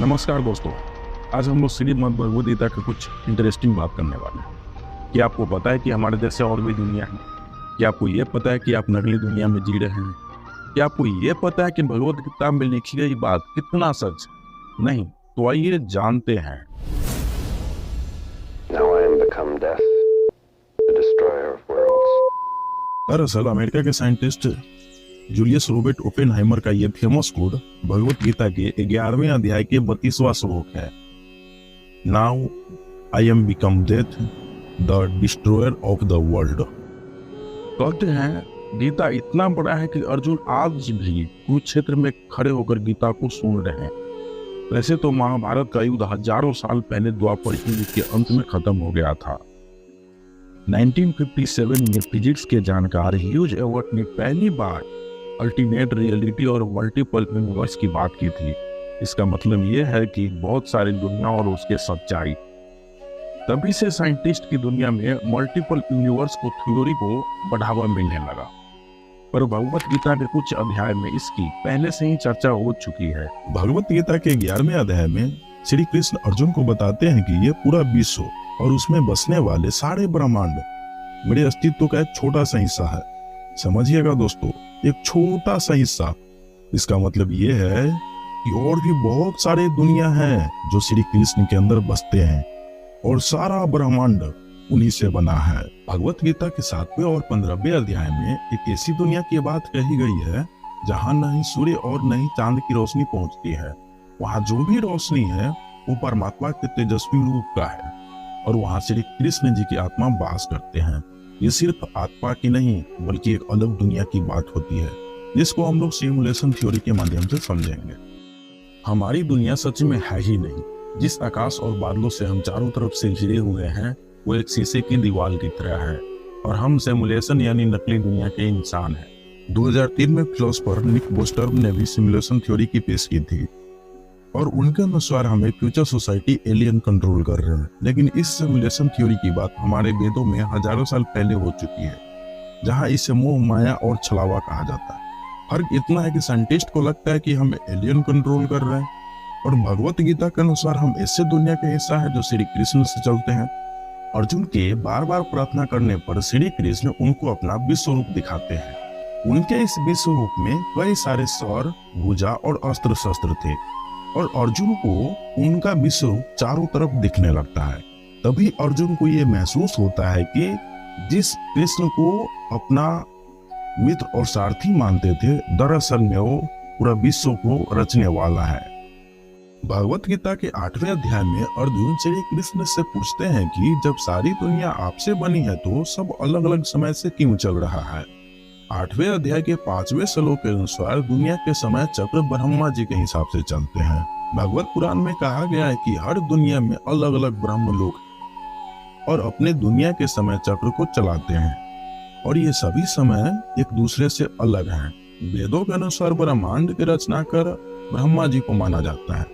नमस्कार दोस्तों। आज हम लोग श्रीमद् भगवद गीता के कुछ इंटरेस्टिंग बात करने वाले हैं। क्या आपको पता है कि हमारे जैसे और भी दुनिया है? क्या आपको ये पता है कि आप नकली दुनिया में जी रहे हैं? क्या आपको ये पता है कि भगवद गीता में लिखी गई बात कितना सच नहीं? तो आइए जानते हैं। Now I am become death, the destroyer of worlds. दरअसल अमेरिका के साइंटिस्ट जूलियस रोबर्ट ओपेनहाइमर का ये फेमस कोड भगवत गीता के 11वें अध्याय के 32वां श्लोक है। Now I am become death, the destroyer of the world. कहते हैं गीता इतना बड़ा है कि अर्जुन आज भी कुरुक्षेत्र में खड़े होकर गीता को सुन रहे हैं। वैसे तो महाभारत का युद्ध हजारों साल पहले द्वापर युग के अंत में खत्म हो गया था। 1957 में फिजिक्स के जानकार ह्यूज एवर्ट ने पहली बार अल्टरनेट रियलिटी और मल्टीपल यूनिवर्स की बात की थी। इसका मतलब यह है कि बहुत सारी दुनिया और उसके सच्चाई। तभी से साइंटिस्ट की दुनिया में मल्टीपल यूनिवर्स को थ्योरी को बढ़ावा मिलने लगा। पर भगवत गीता के कुछ अध्याय में इसकी पहले से ही चर्चा हो चुकी है। भगवत गीता के 11वें अध्याय में श्री कृष्ण अर्जुन को बताते हैं कि ये पूरा विश्व और उसमें बसने वाले सारे ब्रह्मांड मेरे अस्तित्व का एक छोटा सा हिस्सा है। समझिएगा दोस्तों, एक छोटा सा हिस्सा। इसका मतलब ये है कि और भी बहुत सारे दुनिया हैं जो श्री कृष्ण के अंदर बसते हैं और सारा ब्रह्मांड उन्हीं से बना है। भगवत गीता के 7वें और 15वें अध्याय में एक ऐसी दुनिया की बात कही गई है जहाँ न ही सूर्य और न ही चांद की रोशनी पहुंचती है। वहाँ जो भी रोशनी है वो परमात्मा के तेजस्वी रूप का है और वहाँ श्री कृष्ण जी की आत्मा वास करते हैं। ये सिर्फ आत्मा की नहीं बल्कि एक अलग दुनिया की बात होती है, जिसको हम लोग सिमुलेशन थ्योरी के माध्यम से समझेंगे। हमारी दुनिया सच में है ही नहीं। जिस आकाश और बादलों से हम चारों तरफ से घिरे हुए हैं वो एक शीशे की दीवार की तरह है और हम सिमुलेशन यानी नकली दुनिया के इंसान हैं। 2003 में फिलोसोफर निक बोस्टर्म ने भी सिमुलेशन थ्योरी की पेश की थी और उनके अनुसार हमें फ्यूचर सोसाइटी एलियन कंट्रोल कर रहे हैं। लेकिन इस सिमुलेशन थ्योरी की बात हमारे वेदों में हजारों साल पहले हो चुकी है, जहां इसे मोह माया और छलावा कहा जाता है। फर्क इतना है कि साइंटिस्ट को लगता है कि हम एलियन कंट्रोल कर रहे हैं और भगवत गीता के अनुसार हम ऐसे दुनिया के हिस्सा है जो श्री कृष्ण से चलते हैं। अर्जुन के बार बार प्रार्थना करने पर श्री कृष्ण उनको अपना विश्व रूप दिखाते हैं। उनके इस विश्व रूप में कई सारे सौर, भुजा और अस्त्र शस्त्र थे और अर्जुन को उनका विश्व चारों तरफ दिखने लगता है। तभी अर्जुन को यह महसूस होता है कि जिस कृष्ण को अपना मित्र और सारथी मानते थे, दरअसल में वो पूरा विश्व को रचने वाला है। भगवत गीता के 8वें अध्याय में अर्जुन श्री कृष्ण से पूछते हैं कि जब सारी दुनिया आपसे बनी है तो सब अलग अलग समय से क्यों चल रहा है। 8वें अध्याय के 5वें श्लोक के अनुसार दुनिया के समय चक्र ब्रह्मा जी के हिसाब से चलते हैं। भगवत पुराण में कहा गया है कि हर दुनिया में अलग अलग ब्रह्म लोग और अपने दुनिया के समय चक्र को चलाते हैं और ये सभी समय एक दूसरे से अलग हैं। वेदों के अनुसार ब्रह्मांड की रचना कर ब्रह्मा जी को माना जाता है,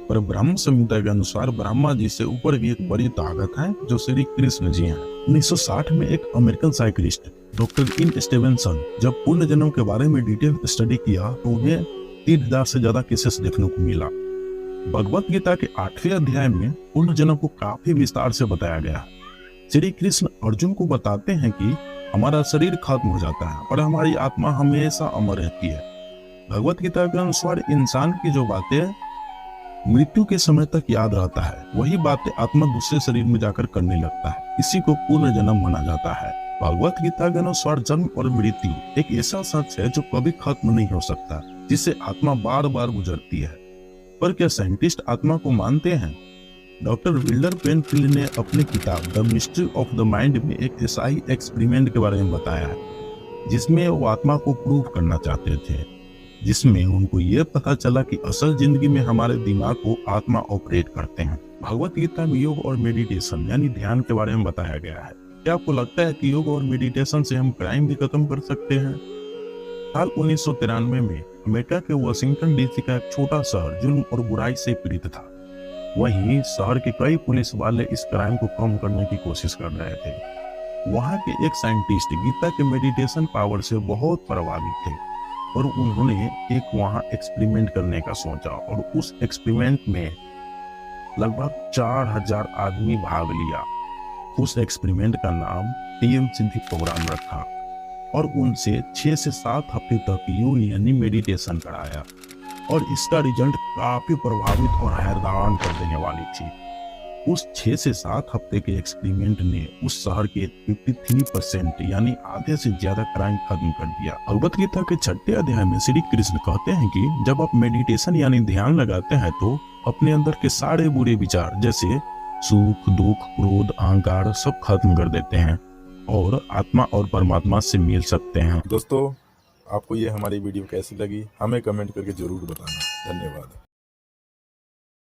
पर ब्रह्म संहिता के अनुसार ब्रह्मा जी से ऊपर भी एक बड़ी ताकत है जो श्री कृष्ण जी हैं। 1960 में एक अमेरिकन साइकिलिस्ट डॉक्टर इन स्टीवेंसन जब पूर्ण जन्म के बारे में डिटेल स्टडी किया तो उन्हें 3000 से ज्यादा केसेस देखने को मिला। भगवत गीता के 8वें अध्याय में पूर्ण जन्म को काफी विस्तार से बताया गया है। श्री कृष्ण अर्जुन को बताते हैं कि हमारा शरीर खत्म हो जाता है और हमारी आत्मा हमेशा अमर रहती है। भगवत गीता के अनुसार इंसान की जो बातें मृत्यु के समय तक याद रहता है, वही बातें आत्मा दूसरे शरीर में जाकर करने लगता है। इसी को पूर्ण जन्म माना जाता है। भगवत गीता के अनुसार जन्म और मृत्यु एक ऐसा सच है जो कभी खत्म नहीं हो सकता, जिससे आत्मा बार बार गुजरती है। पर क्या साइंटिस्ट आत्मा को मानते हैं? डॉक्टर विल्डर पेनफील्ड ने अपनी किताब the mystery of the mind में एक ऐसा ही एक्सपेरिमेंट के बारे में बताया है, जिसमें वो आत्मा को प्रूव करना चाहते थे, जिसमें उनको यह पता चला कि असल जिंदगी में हमारे दिमाग को आत्मा ऑपरेट करते हैं। भगवत गीता में योग और मेडिटेशन यानी ध्यान के बारे में बताया गया है। क्या आपको लगता है कि योग और मेडिटेशन से हम क्राइम भी खत्म कर सकते हैं? साल 1993 में अमेरिका के वाशिंगटन डीसी का एक छोटा शहर जुल्म और बुराई से पीड़ित था। वहीं शहर के कई पुलिस वाले इस क्राइम को कम करने की कोशिश कर रहे थे। वहां के एक साइंटिस्ट गीता के मेडिटेशन पावर से बहुत प्रभावित थे और उन्होंने एक वहाँ एक्सपेरिमेंट करने का सोचा और उस एक्सपेरिमेंट में लगभग 4000 आदमी भाग लिया। उस एक्सपेरिमेंट का नाम टीएम सिद्धि प्रोग्राम रखा और उनसे 6 से 7 हफ्ते तक योग यानी मेडिटेशन कराया और इसका रिजल्ट काफी प्रभावित और हैरान कर देने वाली थी। उस 6 से 7 हफ्ते के एक्सपेरिमेंट ने उस शहर के 53% यानी आधे से ज्यादा क्राइम खत्म कर दिया। भगवत गीता के 6ठे अध्याय में श्री कृष्ण कहते हैं कि जब आप मेडिटेशन यानी ध्यान लगाते हैं तो अपने अंदर के सारे बुरे विचार जैसे सुख, दुख, क्रोध, अहंकार सब खत्म कर देते हैं और आत्मा और परमात्मा से मिल सकते हैं। दोस्तों, आपको ये हमारी वीडियो कैसी लगी हमें कमेंट करके जरूर बताना। धन्यवाद।